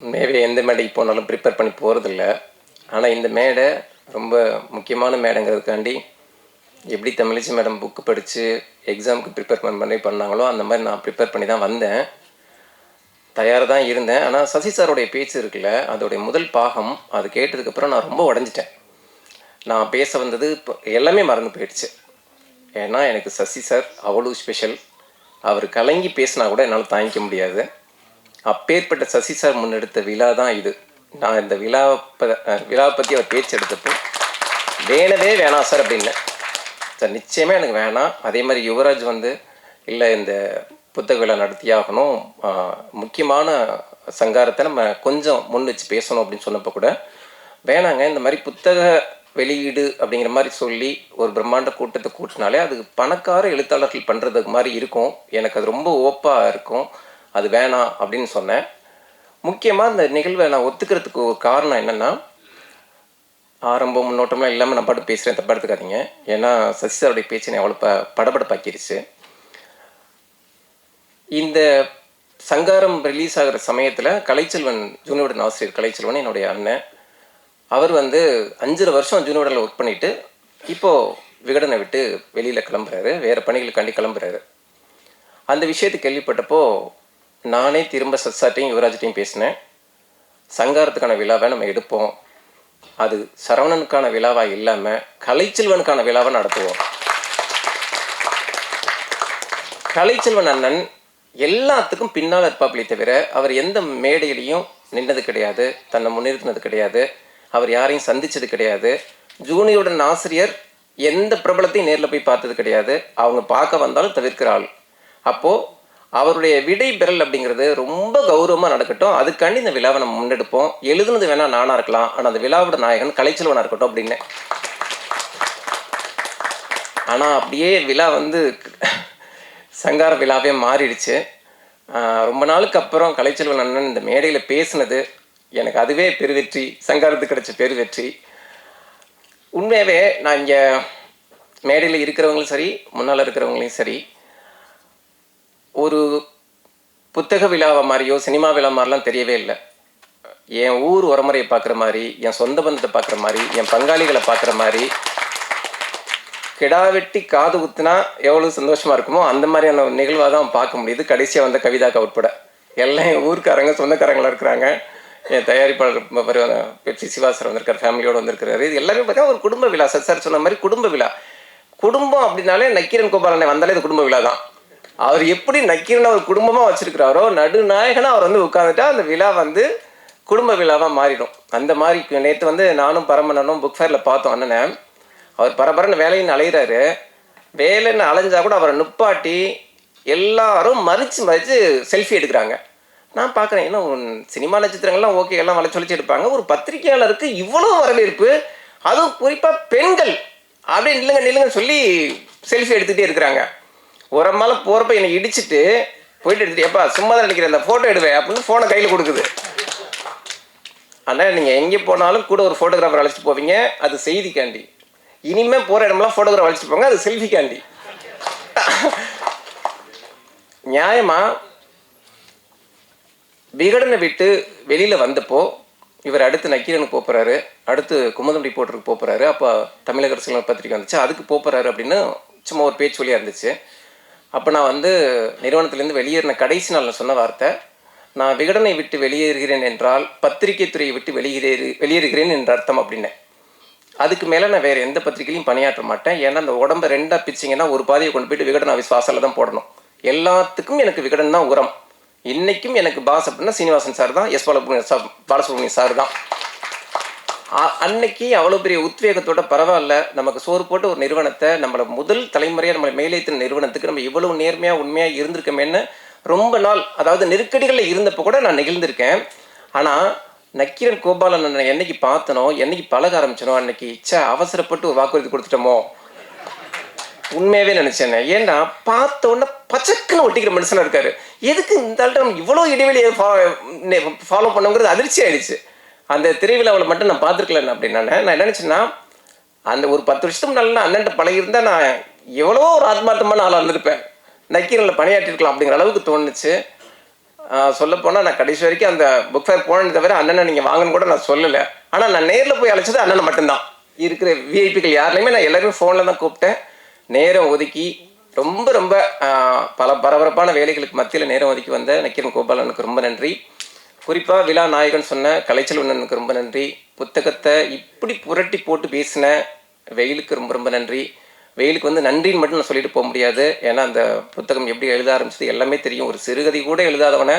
உண்மையாகவே எந்த மேடைக்கு போனாலும் ப்ரிப்பேர் பண்ணி போகிறதில்ல. ஆனால் இந்த மேடை ரொம்ப முக்கியமான மேடைங்கிறதுக்காண்டி எப்படி தமிழிசை மேடம் புக்கு படித்து எக்ஸாமுக்கு ப்ரிப்பேர் பண்ணாங்களோ அந்த மாதிரி நான் ப்ரிப்பேர் பண்ணி தான் வந்தேன். தயாராக தான் இருந்தேன். ஆனால் சசி சாரோடைய பேச்சு இருக்குல்ல, அதோடைய முதல் பாகம் அது கேட்டதுக்கப்புறம் நான் ரொம்ப உடஞ்சிட்டேன். நான் பேச வந்தது இப்போ எல்லாமே மறந்து போயிடுச்சு. ஏன்னா எனக்கு சசி சார் அவ்வளோ ஸ்பெஷல். அவர் கலங்கி பேசினா கூட என்னால் தாங்கிக்க முடியாது. அப்பேற்பட்ட சசி சார் முன்னெடுத்த விழா தான் இது. நான் இந்த விழாவை பற்றி அவர் பேச்சு எடுத்தப்போ வேணவே வேணாம் சார் அப்படின்னேன். சார் நிச்சயமாக எனக்கு வேணாம். அதே மாதிரி யுவராஜ் வந்து இல்லை இந்த புத்தக விழா நடத்தியாகணும், முக்கியமான சங்காரத்தை நம்ம கொஞ்சம் முன் வச்சு பேசணும் அப்படின்னு சொன்னப்போ கூட வேணாங்க, இந்த மாதிரி புத்தக வெளியீடு அப்படிங்கிற மாதிரி சொல்லி ஒரு பிரம்மாண்ட கூட்டத்தை கூட்டினாலே அது பணக்கார எழுத்தாளர்கள் பண்ணுறதுக்கு மாதிரி இருக்கும், எனக்கு அது ரொம்ப ஓப்பாக இருக்கும், அது வேணாம் அப்படின்னு சொன்னேன். முக்கியமாக இந்த நிகழ்வை நான் ஒத்துக்கிறதுக்கு ஒரு காரணம் என்னென்னா, ஆரம்பம் முன்னோட்டம்லாம் இல்லாமல் நான் பாட்டு பேசுகிறேன், தப்பாக எடுத்துக்காதீங்க. ஏன்னா சசி சாருடைய பேச்சு நான் அவ்வளோ படபடப்பாக்கிடுச்சு. இந்த சங்காரம் ரிலீஸ் ஆகிற சமயத்தில் கலைச்செல்வன், ஜூனியருடன் ஆசிரியர் கலைச்செல்வன் என்னுடைய அண்ணன், அவர் வந்து 5.5 வருஷம் ஜூனியரில் ஒர்க் பண்ணிவிட்டு இப்போது விகடனை விட்டு வெளியில் கிளம்புறாரு, வேறு பணிகளுக்காண்டி கிளம்புறாரு. அந்த விஷயத்தை கேள்விப்பட்டப்போ நானே திரும்ப சசாட்டையும் யுவராஜ்ட்டையும் பேசினேன். சங்காரத்துக்கான விழாவை நம்ம எடுப்போம், அது சரவணனுக்கான விழாவாக இல்லாமல் கலைச்செல்வனுக்கான விழாவை நடத்துவோம். கலைச்செல்வன் அண்ணன் எல்லாத்துக்கும் பின்னால் இருப்பாப்களே தவிர அவர் எந்த மேடையிலையும் நின்னது கிடையாது, தன்னை முன்னிறுத்தினது கிடையாது, அவர் யாரையும் சந்தித்தது கிடையாது. ஜூனியருடன் ஆசிரியர் எந்த பிரபலத்தையும் நேரில் போய் பார்த்தது கிடையாது, அவங்க பார்க்க வந்தாலும் தவிர்க்கிற ஆள். அப்போது அவருடைய விடை பெறல் அப்படிங்கிறது ரொம்ப கௌரவமாக நடக்கட்டும், அதுக்காண்டி இந்த விழாவை நம்ம முன்னெடுப்போம். எழுதுனது வேணால் நானாக இருக்கலாம், ஆனால் அந்த விழாவோட நாயகன் கலைச்செல்வனாக இருக்கட்டும் அப்படின்னு. ஆனால் அப்படியே விழா வந்து சங்கார விழாவே மாறிடுச்சு. ரொம்ப நாளுக்கு அப்புறம் கலைச்செல்வன் அண்ணன் இந்த மேடையில் பேசுனது எனக்கு அதுவே பெருவெற்றி, சங்காரத்துக்கு கிடைச்ச பெருவெற்றி. உண்மையாகவே நான் இங்கே மேடையில் இருக்கிறவங்களும் சரி, முன்னால் இருக்கிறவங்களையும் சரி, ஒரு புத்தக விழாவை மாதிரியோ சினிமா விழா மாதிரிலாம் தெரியவே இல்லை. என் ஊர் உரமுறையை பார்க்குற மாதிரி, என் சொந்த பந்தத்தை பார்க்குற மாதிரி, என் பங்காளிகளை பார்க்குற மாதிரி, கிடா வெட்டி காது குத்துனா எவ்வளோ சந்தோஷமாக இருக்குமோ அந்த மாதிரியான நிகழ்வாக தான் பார்க்க முடியுது. கடைசியாக வந்த கவிதாக்கா உட்பட எல்லாம் என் ஊருக்காரங்க, சொந்தக்காரங்களாக இருக்கிறாங்க. என் தயாரிப்பாளர் பெப்சி சிவாசர் வந்திருக்கார், ஃபேமிலியோடு வந்திருக்கிறாரு. இது எல்லாமே பார்த்தீங்கன்னா ஒரு குடும்ப விழா. சார் சொன்ன மாதிரி குடும்ப விழா. குடும்பம் அப்படின்னாலே நக்கீரன் கோபாலனை வந்தாலே இது குடும்ப விழா தான். அவர் எப்படி நக்கீரனை ஒரு குடும்பமாக வச்சுருக்கிறாரோ, நடுநாயகனாக அவர் வந்து உட்காந்துட்டா அந்த விழா வந்து குடும்ப விழாவாக மாறிடும். அந்த மாதிரி நேற்று வந்து நானும் பரமனனும் புக் ஃபேரில் பார்த்தோம் அண்ணனை. அவர் பரபரன்னு வேலைன்னு அலைகிறாரு. வேலைன்னு அலைஞ்சா கூட அவரை நுப்பாட்டி எல்லாரும் மறித்து செல்ஃபி எடுக்கிறாங்க. நான் பார்க்குறேன், ஏன்னா சினிமா நட்சத்திரங்கள்லாம் ஓகே, எல்லாம் வளைச்சு எடுப்பாங்க, ஒரு பத்திரிகையாளருக்கு இவ்வளோ வரவேற்பு, அதுவும் குறிப்பாக பெண்கள் அப்படியே நில்லுங்கன்னு சொல்லி செல்ஃபி எடுத்துகிட்டே இருக்கிறாங்க. ஒரு மேலே போகிறப்ப என்னை இடிச்சுட்டு போயிட்டு எடுத்துகிட்டு, எப்பா சும்மா தான் நினைக்கிறேன், அந்த ஃபோட்டோ எடுவேன் அப்படின்னு ஃபோனை கையில் கொடுக்குது. ஆனால் நீங்கள் எங்கே போனாலும் கூட ஒரு ஃபோட்டோகிராஃபர் அழைச்சிட்டு போவீங்க, அது செய்திக்காண்டி. இனிமேல் போகிற இடமெல்லாம் ஃபோட்டோகிராஃபர் அழைச்சிட்டு போங்க, அது செல்ஃபிக்காண்டி. நியாயமாக விகடனை விட்டு வெளியில் வந்தப்போ இவர் அடுத்து நக்கீரனுக்கு போகிறாரு, அடுத்து குமுதம் ரிப்போர்ட்டருக்கு போகிறாரு, அப்போ தமிழக அரசியல் பத்திரிக்கை வந்துச்சு, அதுக்கு போகிறாரு அப்படின்னு சும்மா ஒரு பேச்சு வழியாக இருந்துச்சு. அப்போ நான் வந்து நிறுவனத்திலேருந்து வெளியேறின கடைசி நாள் நான் சொன்ன வார்த்தை, நான் விகடனை விட்டு வெளியேறுகிறேன் என்றால் பத்திரிகை துறையை விட்டு வெளியேறுகிறேன் என்ற அர்த்தம் அப்படின்னேன். அதுக்கு மேலே நான் வேறு எந்த பத்திரிகையிலையும் பணியாற்ற மாட்டேன். ஏன்னா அந்த உடம்பை ரெண்டாக பிரிச்சிங்கன்னா ஒரு பாதையை கொண்டு போய்ட்டு விகடன் ஆஃபீஸ் வாசலில் தான் போடணும். எல்லாத்துக்கும் எனக்கு விகடன் தான் உரம். இன்றைக்கும் எனக்கு பாஸ் அப்படின்னா சீனிவாசன் சார் தான், பாலசுப்ரமணியம் சார் தான். அன்னைக்கு அவ்வளோ பெரிய உத்வேகத்தோட பரவாயில்ல, நமக்கு சோறு போட்டு ஒரு நிறுவனத்தை, நம்மளை முதல் தலைமுறையாக நம்மளை மேலேற்றின நிறுவனத்துக்கு நம்ம இவ்வளோ நேர்மையாக உண்மையாக இருந்திருக்கமேன்னு ரொம்ப நாள், அதாவது நெருக்கடிகளில் இருந்தப்போ கூட நான் நெகிழ்ந்திருக்கேன். ஆனால் நக்கீரன் கோபாலன் என்னைக்கு பார்த்தனோ, என்னைக்கு பழக ஆரம்பிச்சனோ, அன்னைக்கு அவசரப்பட்டு ஒரு வாக்குறுதி கொடுத்துட்டோமோ உண்மையாகவே நினச்சேன். ஏன்னா பார்த்த உடனே பச்சக்குன்னு ஒட்டிக்கிற மனுஷனாக இருக்காரு. எதுக்கு இந்த ஆள்கிட்ட நம்ம இவ்வளோ இடைவெளியை ஃபாலோ பண்ணுங்கிறது அதிர்ச்சி ஆயிடுச்சு. அந்த திருவிழாவில் மட்டும் நான் பார்த்துருக்கல அப்படின்னு நான் என்ன நினச்சேன்னா, அந்த ஒரு 10 வருஷத்துக்கு முன்னாடி அண்ணன்ட்ட பழகியிருந்தால் நான் எவ்வளோ ஒரு ஆத்மார்த்தமான ஆளாக இருந்திருப்பேன், நக்கீரனில் பணியாற்றிருக்கலாம் அப்படிங்கிற அளவுக்கு தோணுச்சு. சொல்லப்போனால் நான் கடைசி வரைக்கும் அந்த புக் ஃபேர் போனது தவிர அண்ணனை நீங்கள் வாங்கன்னு கூட நான் சொல்லலை. ஆனால் நான் நேரில் போய் அழைச்சது அண்ணனை மட்டும்தான். இருக்கிற விஐபிகள் யாருலையுமே நான் எல்லாருமே ஃபோனில் தான் கூப்பிட்டேன். நேரம் ஒதுக்கி ரொம்ப ரொம்ப பல பரபரப்பான வேலைகளுக்கு மத்தியில் நேரம் ஒதுக்கி வந்த நக்கீரன் கோபாலனுக்கு ரொம்ப நன்றி. குறிப்பாக விழா நாயகன் சொன்ன கலைச்செல்வனுக்கு ரொம்ப நன்றி. புத்தகத்தை இப்படி புரட்டி போட்டு பேசின வெயிலுக்கு ரொம்ப ரொம்ப நன்றி. வெயிலுக்கு வந்து நன்றின்னு மட்டும் நான் சொல்லிட்டு போக முடியாது. ஏன்னா அந்த புத்தகம் எப்படி எழுத ஆரம்பிச்சது எல்லாமே தெரியும். ஒரு சிறுகதை கூட எழுதாதவனை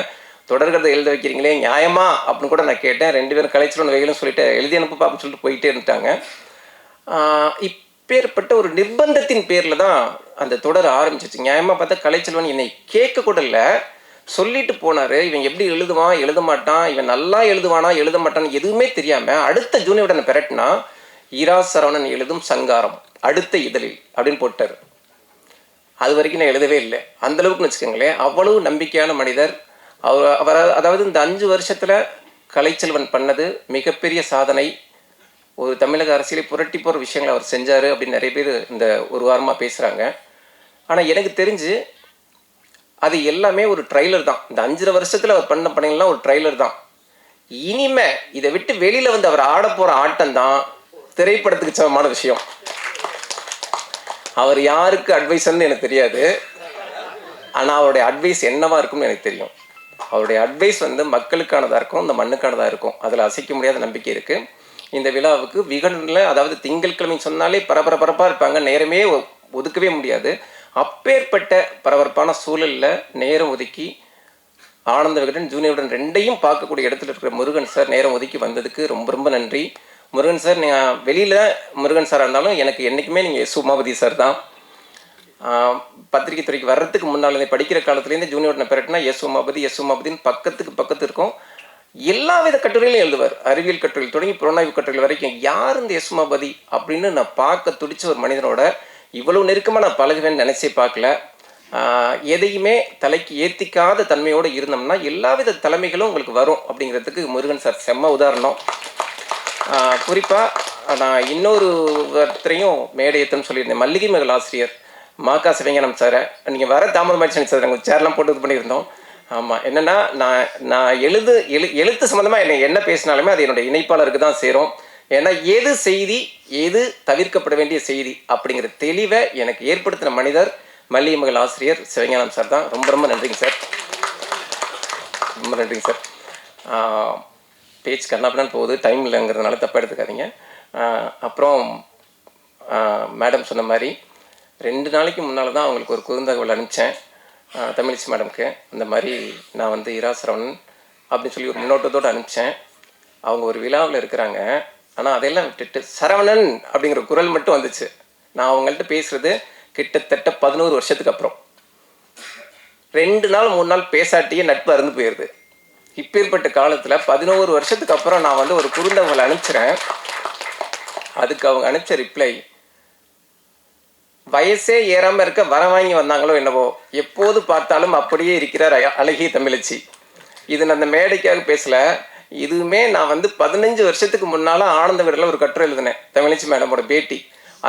தொடர்கதை எழுத வைக்கிறீங்களே நியாயமா அப்படின்னு கூட நான் கேட்டேன். 2 பேரும் கலைச்செல்வன் வெயிலும் சொல்லிட்டு எழுதி அனுப்பு அப்படின்னு சொல்லிட்டு போயிட்டே இருந்துட்டாங்க. இப்பேற்பட்ட ஒரு நிர்பந்தத்தின் பேரில் தான் அந்த தொடர் ஆரம்பிச்சிச்சு. நியாயமாக பார்த்தா கலைச்செல்வன் என்னை கேட்க கூட இல்லை, சொல்லிட்டு போனார். இவன் எப்படி எழுதுவான், எழுத மாட்டான், இவன் நல்லா எழுதுவானா எழுத மாட்டான்னு எதுவுமே தெரியாமல் அடுத்த ஜூனியருடன் பெரட்டினா இரா சரவணன் எழுதும் சங்காரம் அடுத்த இதழில் அப்படின்னு போட்டார். அது வரைக்கும் நான் எழுதவே இல்லை அந்தளவுக்குன்னு வச்சுக்கோங்களேன். அவ்வளவு நம்பிக்கையான மனிதர் அவர். அதாவது இந்த 5 வருஷத்தில் கலைச்செல்வன் பண்ணது மிகப்பெரிய சாதனை. ஒரு தமிழக அரசியலை புரட்டி போகிற விஷயங்களை அவர் செஞ்சார் அப்படின்னு நிறைய பேர் இந்த ஒரு வாரமாக பேசுகிறாங்க. ஆனால் எனக்கு தெரிஞ்சு அது எல்லாமே ஒரு ட்ரைலர் தான். இந்த 5 வருஷத்தில் அவர் பண்ண பணிகள்லாம் ஒரு ட்ரைலர் தான். இனிமே இதை விட்டு வெளியில் வந்து அவர் ஆட போகிற ஆட்டம் தான் திரைப்படத்துக்கு சமமான விஷயம். அவர் யாருக்கு அட்வைஸ்ன்னு எனக்கு தெரியாது, ஆனால் அவருடைய அட்வைஸ் என்னவா இருக்கும்னு எனக்கு தெரியும். அவருடைய அட்வைஸ் வந்து மக்களுக்கானதாக இருக்கும், இந்த மண்ணுக்கானதாக இருக்கும். அதில் அசைக்க முடியாத நம்பிக்கை இருக்குது. இந்த விழாவுக்கு விகடனில், அதாவது திங்கட்கிழமை சொன்னாலே பரபரப்பாக இருப்பாங்க, நேரமே ஒதுக்கவே முடியாது. அப்பேற்பட்ட பரபரப்பான சூழலில் நேரம் ஒதுக்கி ஆனந்த விகடன் ஜூனியர் விகடன் 2ஐயும் பார்க்கக்கூடிய இடத்துல இருக்கிற முருகன் சார் நேரம் ஒதுக்கி வந்ததுக்கு ரொம்ப ரொம்ப நன்றி. முருகன் சார், நீங்கள் வெளியில் முருகன் சாராக இருந்தாலும் எனக்கு என்றைக்குமே நீங்கள் எஸ் உமாபதி சார் தான். பத்திரிகை துறைக்கு வர்றதுக்கு முன்னால் படிக்கிற காலத்துலேருந்து ஜூனியர் பெரட்னா எஸ் உமாபதின்னு பக்கத்து இருக்கும். எல்லா வித கட்டுரையிலும் எழுதுவார். அறிவியல் கட்டுரையில் தொடங்கி புலனாய்வு கட்டுரைகள் வரைக்கும். யார் இந்த எஸ் உமாபதி அப்படின்னு நான் பார்க்க துடிச்ச ஒரு மனிதனோட இவ்வளவு நெருக்கமாக நான் பழகுவேன்னு நினச்சே பார்க்கல. எதையுமே தலைக்கு ஏற்றிக்காத தன்மையோடு இருந்தோம்னா எல்லா வித தலைமைகளும் உங்களுக்கு வரும் அப்படிங்கிறதுக்கு முருகன் சார் செம்ம உதாரணம். குறிப்பாக நான் இன்னொருத்தரையும் மேடையத்துன்னு சொல்லியிருந்தேன். மல்லிகை மகள் ஆசிரியர் மாக்கா சிவஞானம் சாரை நீங்கள் வர தாமதமாயிடுச்சு சார், நாங்கள் சேர்லாம் போட்டு இது பண்ணியிருந்தோம். ஆமாம், என்னென்னா நான் எழுத்து சம்மந்தமாக என்ன பேசினாலுமே அது என்னுடைய இணைப்பாளருக்கு தான் சேரும். ஏன்னா எது செய்தி எது தவிர்க்கப்பட வேண்டிய செய்தி அப்படிங்கிற தெளிவை எனக்கு ஏற்படுத்தின மனிதர் மல்லிகை மகள் ஆசிரியர் சிவஞானம் சார் தான். ரொம்ப ரொம்ப நன்றிங்க சார், ரொம்ப நன்றிங்க சார். பேச்சு கண்ணாப்பினான்னு போகுது, டைம் இல்லைங்கிறதுனால தப்பாக எடுத்துக்காதீங்க. அப்புறம் மேடம் சொன்ன மாதிரி 2 நாளைக்கு முன்னால் தான் அவங்களுக்கு ஒரு குறுந்தகவல் அனுப்பிச்சேன் தமிழிசை மேடம்க்கு. இந்த மாதிரி நான் வந்து இரா சரவணன் அப்படின்னு சொல்லி ஒரு முன்னோட்டத்தோடு அனுப்பிச்சேன். அவங்க ஒரு விழாவில் இருக்கிறாங்க, ஆனால் அதையெல்லாம் விட்டுட்டு சரவணன் அப்படிங்கிற குரல் மட்டும் வந்துச்சு. நான் அவங்கள்ட்ட பேசுகிறது கிட்டத்தட்ட 11 வருஷத்துக்கு அப்புறம். 2 நாள் 3 நாள் பேசாட்டியே நட்பு அருந்து போயிடுது. இப்பேற்பட்ட காலத்தில் 11 வருஷத்துக்கு அப்புறம் நான் வந்து ஒரு குறுந்தகவல் அனுப்பிச்சிறேன். அதுக்கு அவங்க அனுப்பிச்ச ரிப்ளை, வயசே ஏறாமல் இருக்க வர வாங்கி வந்தாங்களோ என்னவோ, எப்போது பார்த்தாலும் அப்படியே இருக்கிறார் அழகிய தமிழச்சி. இது நான் அந்த மேடைக்காக பேசலை. இதுவுமே நான் வந்து 15 வருஷத்துக்கு முன்னால் ஆனந்த விகடனில் ஒரு கட்டுரை எழுதினேன், தமிழச்சி மேடமோட பேட்டி.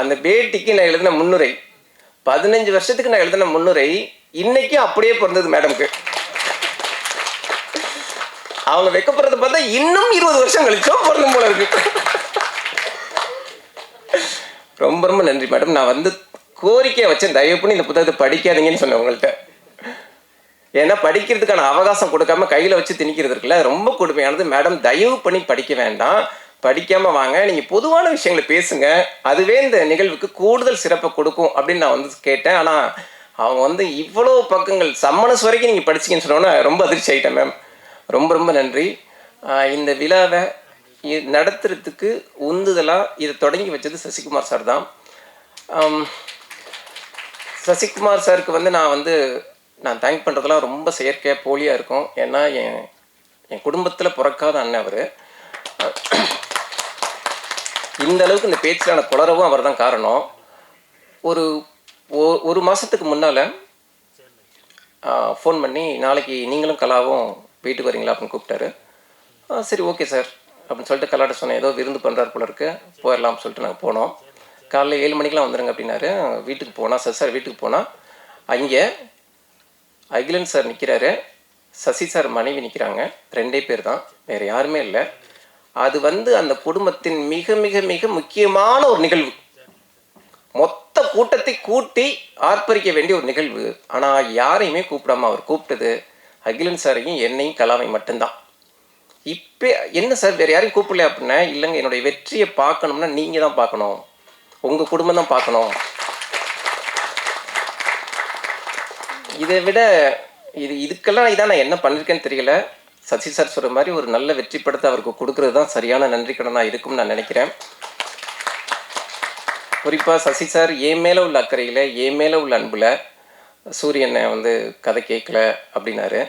அந்த பேட்டிக்கு நான் எழுதின முன்னுரை, 15 வருஷத்துக்கு நான் எழுதின முன்னுரை இன்னைக்கும் அப்படியே பிறந்தது மேடம்க்கு. அவங்க வைக்கப்படுறத பார்த்தா இன்னும் 20 வருஷம் கழிச்சோ பிறந்தும் போல இருக்கு. ரொம்ப ரொம்ப நன்றி மேடம். நான் வந்து கோரிக்கையை வச்சேன், தயவு பண்ணி இந்த புத்தகத்தை படிக்காதீங்கன்னு சொன்னேன் உங்கள்கிட்ட. ஏன்னா படிக்கிறதுக்கான அவகாசம் கொடுக்காம கையில் வச்சு திணிக்கிறது இருக்குல்ல, ரொம்ப கொடுமையானது. மேடம் தயவு பண்ணி படிக்க வேண்டாம், படிக்காமல் வாங்க, நீங்கள் பொதுவான விஷயங்களை பேசுங்க, அதுவே இந்த நிகழ்வுக்கு கூடுதல் சிறப்பை கொடுக்கும் அப்படின்னு நான் வந்து கேட்டேன். ஆனால் அவங்க வந்து இவ்வளோ பக்கங்கள் சம்மனஸ் வரைக்கும் நீங்கள் படிச்சிங்கன்னு சொன்னோன்னா ரொம்ப அதிர்ச்சி ஆகிட்டேன் மேம். ரொம்ப ரொம்ப நன்றி. இந்த விழாவை நடத்துறதுக்கு உந்துதலாக இதை தொடங்கி வச்சது சசிகுமார் சார் தான். சசிகுமார் சாருக்கு வந்து நான் தேங்க் பண்ணுறதுலாம் ரொம்ப செயற்கையாக போலியாக இருக்கும். ஏன்னா என் குடும்பத்தில் பிறக்காத அண்ணன் அவர். இந்த அளவுக்கு இந்த பேச்சிலான குளறவும் அவர் தான் காரணம். ஒரு மாதத்துக்கு முன்னால் ஃபோன் பண்ணி, நாளைக்கு நீங்களும் கலாவும் வீட்டுக்கு வரீங்களா அப்படின்னு கூப்பிட்டாரு. சரி ஓகே சார் அப்படின்னு சொல்லிட்டு கலாட்ட சொன்னேன். ஏதோ விருந்து பண்ணுறாரு போல இருக்கு, போயிடலாம்னு சொல்லிட்டு நாங்கள் போனோம். காலைல 7 மணிக்கெலாம் வந்துடுங்க அப்படின்னாரு. வீட்டுக்கு போனால் சார் வீட்டுக்கு போனால் அங்கே அகிலன் சார் நிற்கிறாரு. சசி சார் மனைவி நிற்கிறாங்க, 2 பேர் தான், வேறு யாருமே இல்லை. அது அந்த குடும்பத்தின் மிக மிக மிக முக்கியமான ஒரு நிகழ்வு. மொத்த கூட்டத்தை கூட்டி ஆர்ப்பரிக்க வேண்டிய ஒரு நிகழ்வு. ஆனால் யாரையுமே கூப்பிடாம அவர் கூப்பிட்டது அகிலன் சாரையும் என்னையும் கலாவை மட்டும்தான். இப்போ என்ன சார் வேறு யாரையும் கூப்பிடல அப்படின்னா, இல்லைங்க, என்னுடைய வெற்றியை பார்க்கணும்னா நீங்கள் தான் பார்க்கணும், உங்கள் குடும்பம் தான் பார்க்கணும். இதை விட இதுக்கெல்லாம் இதான் நான் என்ன பண்ணியிருக்கேன்னு தெரியல. சசி சார் சொல்கிற மாதிரி ஒரு நல்ல வெற்றி படத்தை அவருக்கு கொடுக்கறது தான் சரியான நன்றி கடனாக இருக்கும்னு நான் நினைக்கிறேன். குறிப்பாக சசி சார் என் மேலே உள்ள அக்கறையில், என் மேலே உள்ள அன்பில் சூரியனை கதை கேட்கல அப்படின்னாரு.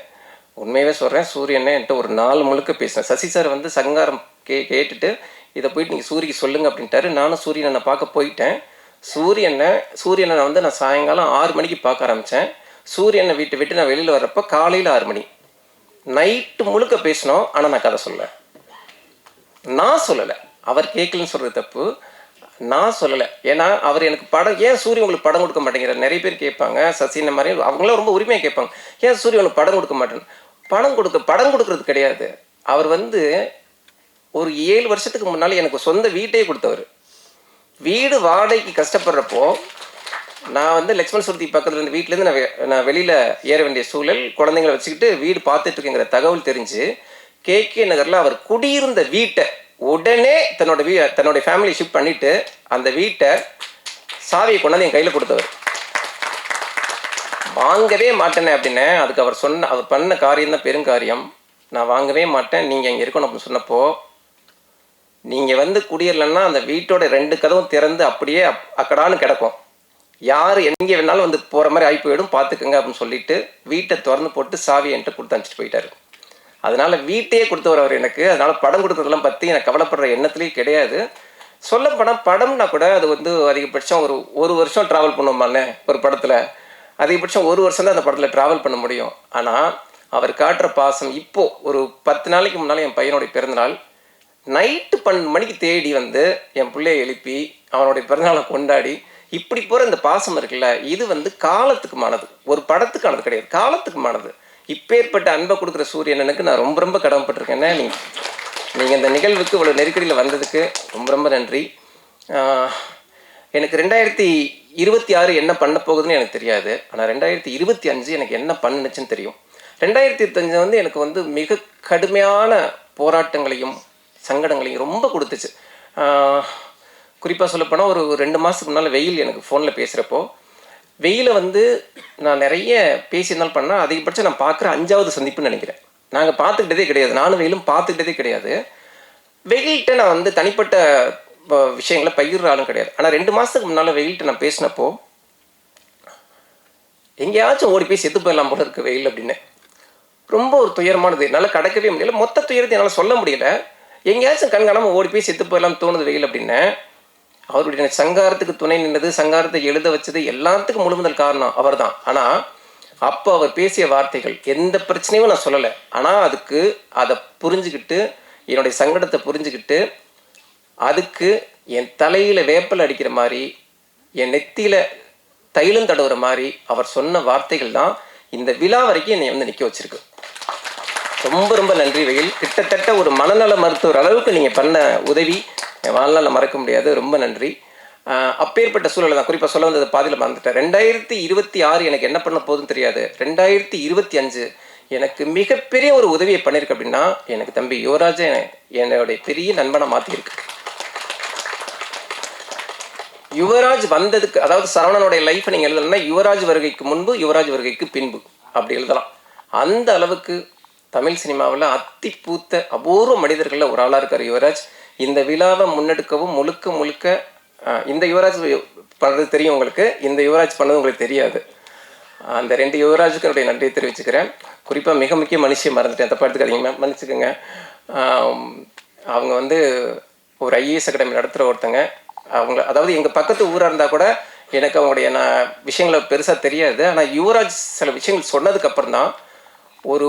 உண்மையாகவே சொல்கிறேன், சூரியனை என்கிட்ட ஒரு நாள் முழுக்க பேசினேன். சசி சார் சங்காரம் கேட்டுட்டு இதை போயிட்டு நீங்கள் சூரியக்கு சொல்லுங்கள் அப்படின்ட்டாரு. நானும் சூரியனை பார்க்க போயிட்டேன். சூரியனை நான் சாயங்காலம் 6 மணிக்கு பார்க்க ஆரம்பித்தேன். சூரியனை விட்டு நான் வெளியில் வர்றப்போ காலையில் 6 மணி. நைட்டு முழுக்க பேசினோம். ஆனால் நான் கதை நான் சொல்லலை. அவர் கேட்கலன்னு சொல்கிறது தப்பு, நான் சொல்லலை. ஏன்னா அவர் எனக்கு படம், ஏன் சூரிய உங்களுக்கு படம் கொடுக்க மாட்டேங்கிறார் நிறைய பேர் கேட்பாங்க. சசி இந்த மாதிரி அவங்களாம் ரொம்ப உரிமையாக கேட்பாங்க, ஏன் சூரிய உங்களுக்கு படம் கொடுக்க மாட்டேன்னு. படம் கொடுக்கறது கிடையாது. அவர் ஒரு 7 வருஷத்துக்கு முன்னால் எனக்கு சொந்த வீட்டையே கொடுத்தவர். வீடு வாடகைக்கு கஷ்டப்படுறப்போ நான் லக்ஷ்மண் சுருதி பக்கத்தில் இருந்து வீட்டிலேருந்து நான் வெளியில் ஏற வேண்டிய சூழல், குழந்தைங்களை வச்சுக்கிட்டு வீடு பார்த்துட்டு இருக்கேங்கிற தகவல் தெரிஞ்சு KK நகரில் அவர் குடியிருந்த வீட்டை உடனே தன்னுடைய ஃபேமிலி ஷிஃப்ட் பண்ணிவிட்டு அந்த வீட்டை சாவியை கொண்டாந்து என் கையில் கொடுத்தவர். வாங்கவே மாட்டேனே அப்படின்னு. அதுக்கு அவர் பண்ண காரியம் தான் பெருங்காரியம். நான் வாங்கவே மாட்டேன், நீங்கள் இங்கே இருக்கணும் அப்படின்னு சொன்னப்போ, நீங்கள் குடியேறலன்னா அந்த வீட்டோட 2 கதவும் திறந்து அப்படியே அக்கடான்னு கிடக்கும், யார் எங்கே வேணாலும் போகிற மாதிரி ஆகி போயிடும், பார்த்துக்கங்க அப்படின்னு சொல்லிட்டு வீட்டை திறந்து போட்டு சாவியை என்கிட்ட கொடுத்து அனுப்பிச்சிட்டு போயிட்டார். அதனால் வீட்டையே கொடுத்தவர் அவர் எனக்கு. அதனால் படம் கொடுக்குறதெல்லாம் பற்றி எனக்கு கவலைப்படுற எண்ணத்துலேயும் கிடையாது. சொல்லப்போனால் படம்னா கூட அது அதிகபட்சம் ஒரு வருஷம் ட்ராவல் பண்ணுவோமாண்ணே ஒரு படத்தில். அதிகபட்சம் 1 வருஷம் தான் அந்த படத்தில் ட்ராவல் பண்ண முடியும். ஆனால் அவர் காட்டுற பாசம், இப்போது ஒரு 10 நாளைக்கு முன்னால் என் பையனுடைய பிறந்தநாள், நைட்டு 12 மணிக்கு தேடி என் பிள்ளையை எழுப்பி அவனுடைய பிறந்தநாளை கொண்டாடி இப்படி போகிற இந்த பாசம் இருக்குல்ல, இது காலத்துக்குமானது, ஒரு படத்துக்கானது கிடையாது, காலத்துக்குமானது. இப்பேற்பட்ட அன்பை கொடுக்குற சூரியனனுக்கு நான் ரொம்ப ரொம்ப கடமைப்பட்டிருக்கேன்னா. நீங்கள் இந்த நிகழ்வுக்கு இவ்வளோ நெருக்கடியில் வந்ததுக்கு ரொம்ப ரொம்ப நன்றி. எனக்கு 2026 என்ன பண்ண போகுதுன்னு எனக்கு தெரியாது. ஆனால் 2025 எனக்கு என்ன பண்ணுச்சுன்னு தெரியும். 2025 எனக்கு மிக கடுமையான போராட்டங்களையும் சங்கடங்களையும் ரொம்ப கொடுத்துச்சு. குறிப்பாக சொல்லப்போனால் ஒரு 2 மாதத்துக்கு முன்னால் வெயில் எனக்கு ஃபோனில் பேசுகிறப்போ, வெயிலை நான் நிறைய பேசியிருந்தாலும் பண்ணால் அதிகபட்சம் நான் பார்க்குற 5வது சந்திப்புன்னு நினைக்கிறேன். நாங்கள் பார்த்துக்கிட்டதே கிடையாது, நானும் வெயிலும் பார்த்துக்கிட்டதே கிடையாது. வெயில்கிட்ட நான் தனிப்பட்ட விஷயங்களை பகிர்ற ஆளும் கிடையாது. ஆனால் 2 மாதத்துக்கு முன்னால் வெயில்கிட்ட நான் பேசினப்போ, எங்கேயாச்சும் ஓடி போய் செத்து போயிடலாம் போல இருக்குது வெயில் அப்படின்னு. ரொம்ப ஒரு துயரமானது, என்னால் கடக்கவே முடியல. மொத்த துயரத்தை என்னால் சொல்ல முடியல. எங்கேயாச்சும் கண்காணாமல் ஓடி போய் செத்து போயிடலாம் தோணுது வெயில் அப்படின்னு. அவருடைய சங்காரத்துக்கு துணை நின்றது, சங்காரத்தை எழுத வச்சது, எல்லாத்துக்கும் முழுமுதல் காரணம் அவர் தான். ஆனால் அப்போ அவர் பேசிய வார்த்தைகள், எந்த பிரச்சனையும் நான் சொல்லலை. ஆனால் அதை புரிஞ்சுக்கிட்டு, என்னுடைய சங்கடத்தை புரிஞ்சுக்கிட்டு, அதுக்கு என் தலையில் வேப்பல் அடிக்கிற மாதிரி, என் நெத்தியில் தைலம் தடவுற மாதிரி அவர் சொன்ன வார்த்தைகள் தான் இந்த விழா வரைக்கும் என்னை நிற்க வச்சிருக்கு. ரொம்ப ரொம்ப நன்றி வெயில். கிட்டத்தட்ட ஒரு மனநல மருத்துவர் அளவுக்கு நீங்கள் பண்ண உதவி என் வாழ்நாளில் மறக்க முடியாது. ரொம்ப நன்றி. அப்பேற்பட்ட சூழலை தான் குறிப்பாக சொல்ல வந்தது பாதியில் மறந்துட்டேன். 2026 எனக்கு என்ன பண்ண போதுன்னு தெரியாது. 2025 எனக்கு மிகப்பெரிய ஒரு உதவியை பண்ணியிருக்கு அப்படின்னா, எனக்கு தம்பி யுவராஜை என்னுடைய பெரிய நண்பனை மாற்றிருக்கு. யுவராஜ் வந்ததுக்கு, அதாவது சரவணனுடைய லைஃப்பை நீங்கள் எழுதலைன்னா யுவராஜ் வருகைக்கு முன்பு, யுவராஜ் வருகைக்கு பின்பு அப்படி எழுதலாம். அந்த அளவுக்கு தமிழ் சினிமாவில் அத்திப்பூத்த அபூர்வ மனிதர்களில் ஒரு ஆளாக இருக்கார் யுவராஜ். இந்த விழாவை முன்னெடுக்கவும் முழுக்க இந்த யுவராஜ் பண்ணுறது தெரியும் உங்களுக்கு, இந்த யுவராஜ் பண்ணது உங்களுக்கு தெரியாது. அந்த 2 யுவராஜுக்கு என்னுடைய நன்றியை தெரிவிச்சுக்கிறேன். குறிப்பாக மிக முக்கிய மனுஷியை மறந்துட்டேன், தப்பா எடுத்துக்காதீங்க, மன்னிச்சுக்கோங்க. அவங்க ஒரு IAS அகாடமி நடத்துகிற ஒருத்தங்க. அவங்க அதாவது எங்கள் பக்கத்து ஊராக இருந்தால் கூட எனக்கு அவங்களுடைய விஷயங்களை பெருசாக தெரியாது. ஆனால் யுவராஜ் சில விஷயங்கள் சொன்னதுக்கப்புறம் தான் ஒரு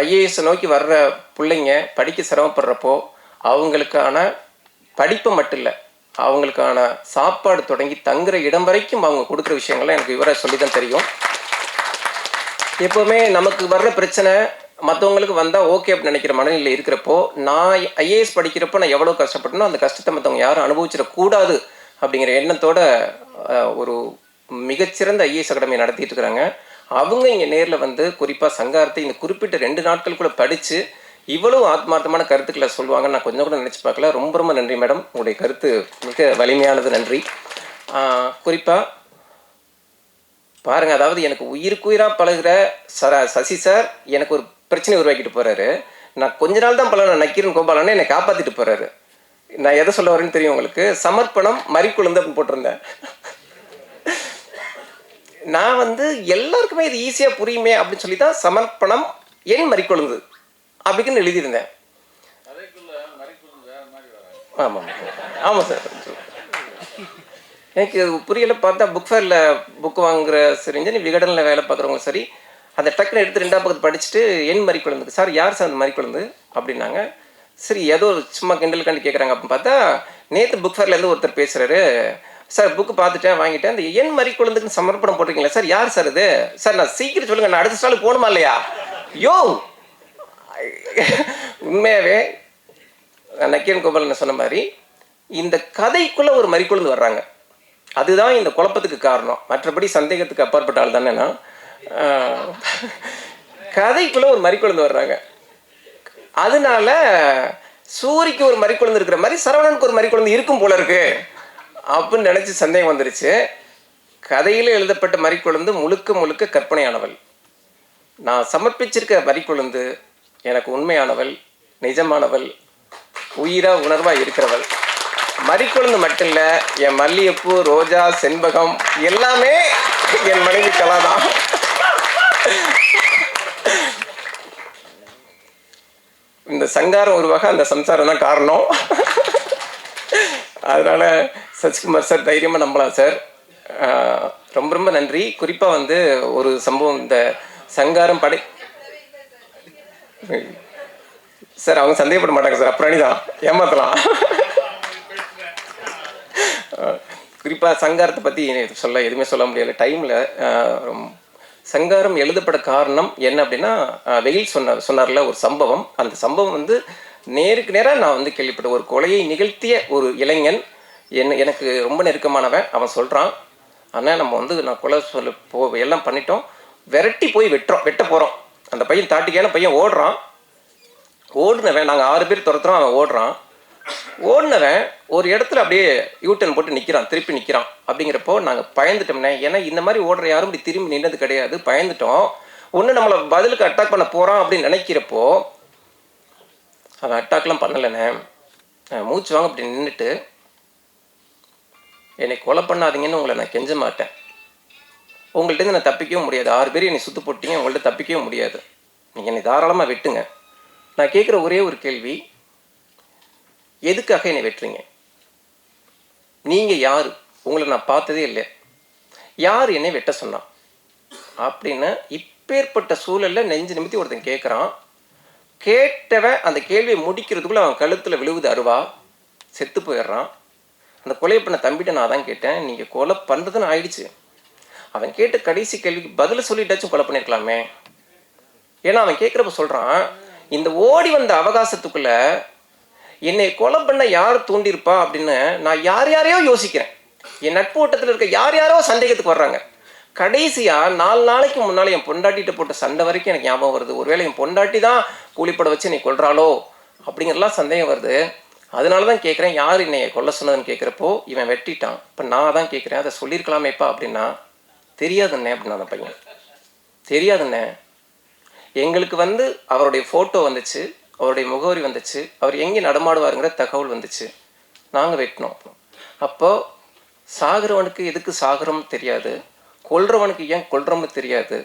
IAS நோக்கி வர்ற பிள்ளைங்க படிக்க சிரமப்படுறப்போ அவங்களுக்கான படிப்பை மட்டும் இல்லை, அவங்களுக்கான சாப்பாடு தொடங்கி தங்குற இடம் வரைக்கும் அவங்க கொடுக்குற விஷயங்கள்லாம் எனக்கு யுவராஜ் சொல்லி தான் தெரியும். எப்போவுமே நமக்கு வர்ற பிரச்சனை மற்றவங்களுக்கு வந்தால் ஓகே அப்படின்னு நினைக்கிற மனநிலையில் இருக்கிறப்போ, நான் ஐஏஎஸ் படிக்கிறப்போ நான் எவ்வளோ கஷ்டப்பட்டனோ அந்த கஷ்டத்தை மற்றவங்க யாரும் அனுபவிச்சிடக்கூடாது அப்படிங்கிற எண்ணத்தோட ஒரு மிகச்சிறந்த ஐஏஎஸ் அகாடமி நடத்திட்டு இருக்கிறாங்க. அவங்க இங்கே நேரில் வந்து குறிப்பாக சங்காரத்தை இந்த குறிப்பிட்ட 2 நாட்களுக்குள்ளே படித்து இவ்வளோ ஆத்மார்த்தமான கருத்துக்களை சொல்லுவாங்கன்னு நான் கொஞ்சம் கூட நினச்சி பார்க்கல. ரொம்ப ரொம்ப நன்றி மேடம், உங்களுடைய கருத்து மிக வலிமையானது, நன்றி. குறிப்பாக பாருங்கள், அதாவது எனக்கு உயிருக்குயிராக பழகுற சசி சார் எனக்கு ஒரு பிரச்சனை உருவாக்கிட்டு போகிறாரு. நான் கொஞ்ச நாள் தான் பழகின நக்கீரன் கோபாலன்னு என்னை காப்பாற்றிட்டு போகிறாரு. நான் எதை சொல்ல வரேன்னு தெரியும் உங்களுக்கு. சமர்ப்பணம் மறிக்குழுந்து அப்படின்னு போட்டிருந்தேன். நான் வந்து எல்லாருக்குமே இது ஈஸியாக புரியுமே அப்படின்னு சொல்லி தான் சமர்ப்பணம் என் மறிக்குழுந்து அப்படின்னு எழுதியிருந்தேன். ஆமாம் ஆமாம் சார், எனக்கு புரியலை. பார்த்தா புக் ஃபேரில் புக் வாங்குகிற சரி, விகடனில் வேலை பார்க்குறவங்க சரி, அந்த டக்குன்னு எடுத்து 2ஆம் பக்கத்து படிச்சுட்டு என் மறிக்குழுந்து சார் யார் சார் அந்த மறிக்குழுந்து அப்படின்னாங்க. சரி ஏதோ சும்மா கிண்டல் கண்டு கேட்குறாங்க அப்படின்னு பார்த்தா நேற்று புக் ஃபேர்லேருந்து ஒருத்தர் பேசுகிறாரு. சார் புக்கு பார்த்துட்டேன், வாங்கிட்டேன், அந்த என் மறிக்குழுந்துக்கு சமர்ப்பணம் போட்டிருக்கீங்களா சார், யார் சார் இது சார், நான் சீக்கிரம் சொல்லுங்கள், நான் அடுத்த ஸ்டாலுக்கு போகணுமா இல்லையா. யோ உண்மையாகவே நக்கீரன் கோபாலன் சொன்ன மாதிரி இந்த கதைக்குள்ளே ஒரு மறிக்குழுந்து வர்றாங்க. அதுதான் இந்த குழப்பத்துக்கு காரணம். மற்றபடி சந்தேகத்துக்கு அப்பாற்பட்ட ஆள் தானே நான். கதைக்குள்ளே ஒரு மறிக்குழுந்து வர்றாங்க. அதனால சூரிக்கு ஒரு மறிக்குழுந்து இருக்கிற மாதிரி சரவணனுக்கு ஒரு மறிக்குழுந்து இருக்கும் போல இருக்கு அப்படின்னு நினச்சி சந்தேகம் வந்துருச்சு. கதையில் எழுதப்பட்ட மறிக்குழுந்து முழுக்க முழுக்க கற்பனையானவள். நான் சமர்ப்பிச்சிருக்க மறிக்குழுந்து எனக்கு உண்மையானவள், நிஜமானவள், உயிரா உணர்வா இருக்கிறவள். மறிக்குழுந்து மட்டும் இல்லை, என் மல்லிகைப்பூ, ரோஜா, செண்பகம் எல்லாமே என் மனைவி கலாதான். இந்த சங்காரம் உருவாக அந்த சம்சாரம் தான் காரணம். அதனால சசிகுமார் சார் தைரியமாக நம்பலாம் சார். ரொம்ப ரொம்ப நன்றி. குறிப்பாக வந்து ஒரு சம்பவம், இந்த சங்காரம் படை சார் அவங்க சந்தேகப்பட மாட்டாங்க சார், அப்புறம் தான் ஏமாத்தலாம். குறிப்பாக சங்காரத்தை பற்றி சொல்ல எதுவுமே சொல்ல முடியல டைமில். சங்காரம் எழுதப்பட காரணம் என்ன அப்படின்னா, வெயில் சொன்னார்ல ஒரு சம்பவம். அந்த சம்பவம் வந்து நேருக்கு நேராக நான் வந்து கேள்விப்பட்ட ஒரு கொலையை நிகழ்த்திய ஒரு இளைஞன் எனக்கு ரொம்ப நெருக்கமானவன். அவன் சொல்கிறான், ஆனால் நம்ம வந்து நான் கொலை எல்லாம் பண்ணிட்டோம், விரட்டி போய் வெட்ட போகிறோம். அந்த பையன் தாட்டிக்கான பையன் ஓடுறான். ஓடுனவன் நாங்கள் 6 பேர் துரத்துறோம், அவன் ஓடுறான். ஓடினவன் ஒரு இடத்துல அப்படியே யூட்டன் போட்டு நிற்கிறான், திருப்பி நிற்கிறான். அப்படிங்கிறப்போ நாங்கள் பயந்துட்டோம்னே, ஏன்னா இந்த மாதிரி ஓடுற யாரும் இப்படி திரும்பி நின்றது கிடையாது, பயந்துட்டோம். ஒன்று நம்மளை பதிலுக்கு அட்டாக் பண்ண போகிறான் அப்படின்னு நினைக்கிறப்போ அவன் அட்டாக்லாம் பண்ணலைண்ணே. மூச்சு வாங்க அப்படி நின்றுட்டு, என்னை கொலை பண்ணாதீங்கன்னு உங்களை நான் கெஞ்ச மாட்டேன், உங்கள்கிட்ட நான் தப்பிக்கவும் முடியாது, 6 பேர் என்னை சுற்று போட்டிங்க, உங்கள்கிட்ட தப்பிக்கவும் முடியாது, நீங்கள் என்னை தாராளமாக வெட்டுங்க. நான் கேட்குற ஒரே ஒரு கேள்வி, எதுக்காக என்னை வெட்டுறீங்க? நீங்கள் யார்? உங்களை நான் பார்த்ததே இல்லை, யார் என்னை வெட்ட சொன்னான் அப்படின்னு இப்பேற்பட்ட சூழலில் நெஞ்சு நிமித்தி ஒருத்தன் கேட்குறான். கேட்டவன் அந்த கேள்வியை முடிக்கிறதுக்குள்ளே அவன் கழுத்தில் விழுவுது அருவா, செத்து போயிடுறான். அந்த கொலையை பண்ண தம்பிட்ட நான் தான் கேட்டேன், நீங்கள் கொலை பண்ணுறதுன்னு ஆயிடுச்சு. அவன் கேட்ட கடைசி கேள்விக்கு பதில் சொல்லிட்டாச்சும் கொலை பண்ணியிருக்கலாமே. ஏன்னா அவன் கேட்குறப்ப சொல்கிறான், இந்த ஓடி வந்த அவகாசத்துக்குள்ளே என்னை கொலை பண்ண யார் தூண்டியிருப்பா அப்படின்னு நான் யாரையோ யோசிக்கிறேன். என் நட்பு ஓட்டத்தில் இருக்க யாரோ சந்தேகத்துக்கு வர்றாங்க. கடைசியாக 4 நாளைக்கு முன்னால் என் பொண்டாட்டிகிட்ட போட்ட சண்டை வரைக்கும் எனக்கு ஞாபகம் வருது. ஒருவேளை என் பொண்டாட்டி தான் கூலிப்பட வச்சு நீ கொல்றாளோ அப்படிங்கிறலாம் சந்தேகம் வருது. அதனால தான் கேட்குறேன், யார் என்னை கொல்ல சொன்னதுன்னு கேட்குறப்போ இவன் வெட்டிட்டான். இப்போ நான் தான் கேட்குறேன், அதை சொல்லியிருக்கலாமேப்பா அப்படின்னா, தெரியாதுண்ணே அப்படின்னா அந்த பையன், தெரியாதுண்ணே, எங்களுக்கு வந்து அவருடைய ஃபோட்டோ வந்துச்சு, அவருடைய முகவரி வந்துச்சு, அவர் எங்கே நடமாடுவாருங்கிற தகவல் வந்துச்சு, நாங்கள் வெட்டினோம். அப்போது சாகிறவனுக்கு எதுக்கு சாகிறோம்னு தெரியாது, கொல்றவனுக்கு ஏன் கொல்றோம்னு தெரியாது.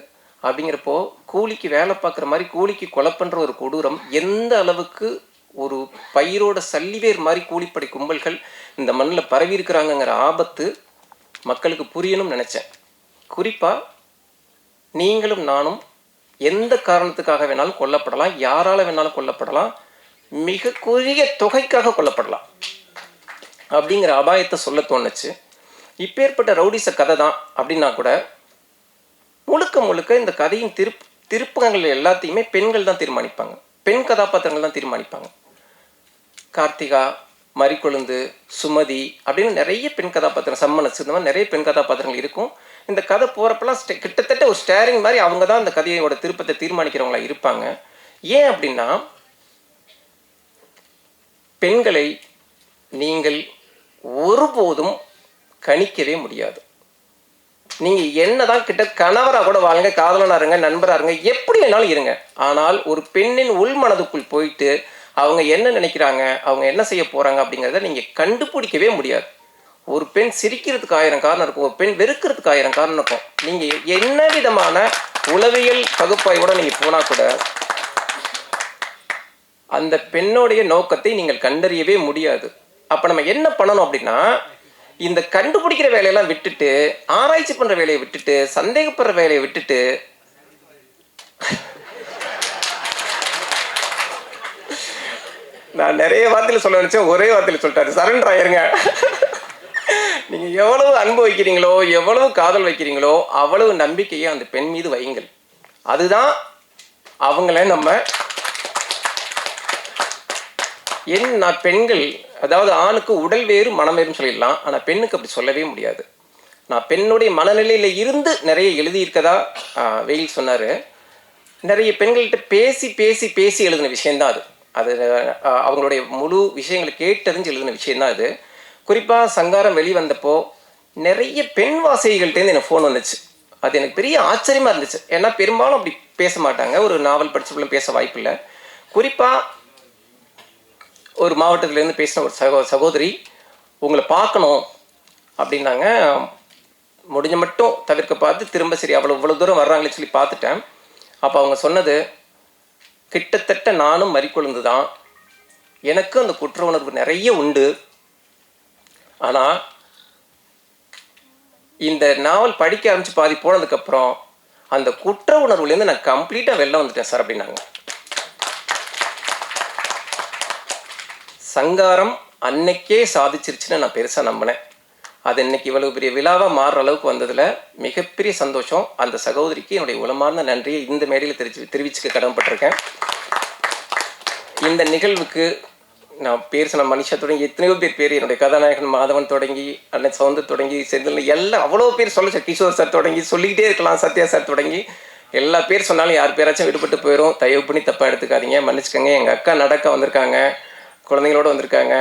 அப்படிங்கிறப்போ கூலிக்கு வேலை பார்க்குற மாதிரி கூலிக்கு கொலை பண்ணுற ஒரு கொடூரம் எந்த அளவுக்கு ஒரு பயிரோட சல்லிவேர் மாதிரி கூலிப்படை கும்பல்கள் இந்த மண்ணில் பரவி இருக்கிறாங்கங்கிற ஆபத்து மக்களுக்கு புரியணும்னு நினச்சேன். குறிப்பாக நீங்களும் நானும் எந்த காரணத்துக்காக வேணாலும் கொல்லப்படலாம், யாரால் வேணாலும் கொல்லப்படலாம், மிக குறுகிய தொகைக்காக கொல்லப்படலாம் அப்படிங்கிற அபாயத்தை சொல்ல தோணுச்சு. இப்பேற்பட்ட ரவுடிச கதை தான் அப்படின்னா கூட முழுக்க முழுக்க இந்த கதையின் திருப்பங்கள் எல்லாத்தையுமே பெண்கள் தான் தீர்மானிப்பாங்க, பெண் கதாபாத்திரங்கள் தான் தீர்மானிப்பாங்க. கார்த்திகா, மறிக்கொழுந்து, சுமதி அப்படின்னு நிறைய பெண் கதாபாத்திரம், சம்மனஸ், இந்த மாதிரி நிறைய பெண் கதாபாத்திரங்கள் இருக்கும். இந்த கதை போகிறப்பெல்லாம் கிட்டத்தட்ட ஒரு ஸ்டேரிங் மாதிரி அவங்க தான் அந்த கதையோட திருப்பத்தை தீர்மானிக்கிறவங்களா இருப்பாங்க. ஏன் அப்படின்னா, பெண்களை நீங்கள் ஒருபோதும் கணிக்கவே முடியாது. நீங்கள் என்னதான் கிட்ட கணவராக கூட வாங்க, காதலனாக இருங்க, நண்பராக இருங்க, எப்படி வேணாலும் இருங்க. ஆனால் ஒரு பெண்ணின் உள் மனதுக்குள் போயிட்டு அவங்க என்ன நினைக்கிறாங்க, அவங்க என்ன செய்ய போகிறாங்க அப்படிங்கிறத நீங்கள் கண்டுபிடிக்கவே முடியாது. ஒரு பெண் சிரிக்கிறதுக்கு 1000 காரணம் இருக்கும், ஒரு பெண் வெறுக்கிறதுக்கு 1000 காரணம் இருக்கும். நீங்கள் என்ன விதமான உளவியல் பகுப்பாய்வோட நீங்கள் போனால் கூட அந்த பெண்ணுடைய நோக்கத்தை நீங்கள் கண்டறியவே முடியாது. அப்போ நம்ம என்ன பண்ணணும் அப்படின்னா, இந்த கண்டுபிடிக்கிற வேலையெல்லாம் விட்டுட்டு, ஆராய்ச்சி பண்ணுற வேலையை விட்டுட்டு, சந்தேகப்படுற வேலையை விட்டுட்டு, நான் நிறைய வார்த்தையில் சொல்ல நினைச்சேன், ஒரே வார்த்தையில் சொல்லிட்டாரு, சரண்டர் ஆயிருங்க. நீங்கள் எவ்வளவு அன்பு வைக்கிறீங்களோ, எவ்வளவு காதல் வைக்கிறீங்களோ, அவ்வளவு நம்பிக்கையை அந்த பெண் மீது வையுங்கள். அதுதான் அவங்கள நம்ம நான் பெண்கள், அதாவது ஆணுக்கு உடல் வேறு மனம் வேறுன்னு சொல்லிடலாம், ஆனால் பெண்ணுக்கு அப்படி சொல்லவே முடியாது. நான் பெண்ணுடைய மனநிலையில் இருந்து நிறைய எழுதியிருக்கதா வெயில் சொன்னார். நிறைய பெண்கள்கிட்ட பேசி பேசி பேசி எழுதின விஷயந்தான் அது. அது அவங்களுடைய முழு விஷயங்களை கேட்டறிஞ்சு எழுதின விஷயந்தான் அது. குறிப்பாக சங்காரம் வெளிவந்தப்போ நிறைய பெண் வாசகிகள்கிட்டேருந்து எனக்கு ஃபோன் வந்துச்சு. அது எனக்கு பெரிய ஆச்சரியமாக இருந்துச்சு. ஏன்னா பெரும்பாலும் அப்படி பேச மாட்டாங்க, ஒரு நாவல் படிச்சப்பெல்லாம் பேச வாய்ப்பு இல்லை. குறிப்பாக ஒரு மாவட்டத்துலேருந்து பேசின ஒரு சகோதரி, உங்களை பார்க்கணும் அப்படின்னாங்க. முடிஞ்ச மட்டும் தவிர்க்க பார்த்து திரும்ப சரி இவ்வளோ தூரம் வர்றாங்களே சொல்லி பார்த்துட்டேன். அப்போ அவங்க சொன்னது, கிட்டத்தட்ட நானும் மறிக்கொழுந்து தான், எனக்கு அந்த குற்ற உணர்வு நிறைய உண்டு. ஆனால் இந்த நாவல் படிக்க ஆரம்பித்து பாதி போனதுக்கப்புறம் அந்த குற்ற உணர்வுலேருந்து நான் கம்ப்ளீட்டாக வெளில வந்துட்டேன் சார் அப்படின்னாங்க. சங்காரம் அன்னைக்கே சாதிச்சிருச்சுன்னு நான் பெருசாக நம்பினேன். அது இன்னைக்கு இவ்வளவு பெரிய விழாவாக மாறுற அளவுக்கு வந்ததில் மிகப்பெரிய சந்தோஷம். அந்த சகோதரிக்கு என்னுடைய உளமார்ந்த நன்றியை இந்த மேடையில் தெரிவிச்சுக்க கடமைப்பட்டிருக்கேன். இந்த நிகழ்வுக்கு நான் பேர் சொன்ன மனிஷா தொடங்கி எத்தனையோ பேர் என்னுடைய கதாநாயகன் மாதவன் தொடங்கி, அண்ணன் சவுந்தர் தொடங்கி, செந்தில், எல்லாம் அவ்வளோ பேர் சொல்ல சார், கிஷோர் சார் தொடங்கி சொல்லிக்கிட்டே இருக்கலாம், சத்யா சார் தொடங்கி எல்லா பேர் சொன்னாலும் யார் பேராச்சும் விடுபட்டு போயிடும். தயவு பண்ணி தப்பாக எடுத்துக்காதீங்க, மன்னிச்சுக்கோங்க. எங்கள் அக்கா நடக்க வந்திருக்காங்க, குழந்தைங்களோட வந்திருக்காங்க.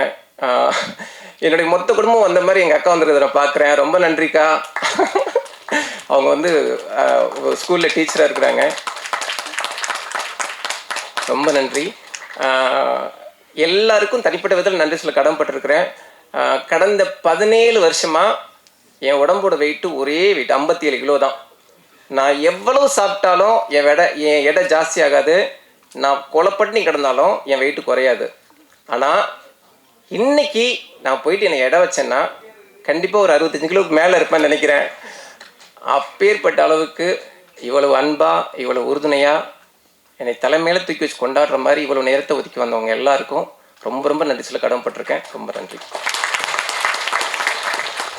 என்னுடைய மொத்த குடும்பம் வந்த மாதிரி எங்கள் அக்கா வந்துருக்கிறத நான் பார்க்குறேன். ரொம்ப நன்றிக்கா. அவங்க வந்து ஸ்கூலில் டீச்சராக இருக்கிறாங்க. ரொம்ப நன்றி. எல்லாருக்கும் தனிப்பட்ட விதத்தில் நன்றி சொல்ல கடமைப்பட்டிருக்கிறேன். கடந்த 17 வருஷமாக என் உடம்போட வெயிட்டு ஒரே வெயிட் 57 கிலோ தான். நான் எவ்வளவு சாப்பிட்டாலும் என் எடை ஜாஸ்தி ஆகாது. நான் கொலைப்பட்டு கிடந்தாலும் என் வெயிட்டு குறையாது. ஆனால் இன்னைக்கு நான் போயிட்டு என்னை எடை வச்சேன்னா கண்டிப்பாக ஒரு 65 கிலோவுக்கு மேலே இருப்பேன்னு நினைக்கிறேன். அப்பேற்பட்ட அளவுக்கு இவ்வளவு அன்பாக, இவ்வளவு உறுதுணையாக என்னை தலைமையில தூக்கி வச்சு கொண்டாடுற மாதிரி இவ்வளோ நேரத்தை ஒதுக்கி வந்தவங்க எல்லாருக்கும் ரொம்ப ரொம்ப நன்றி சொல்ல கடமைப்பட்டிருக்கேன். ரொம்ப நன்றி.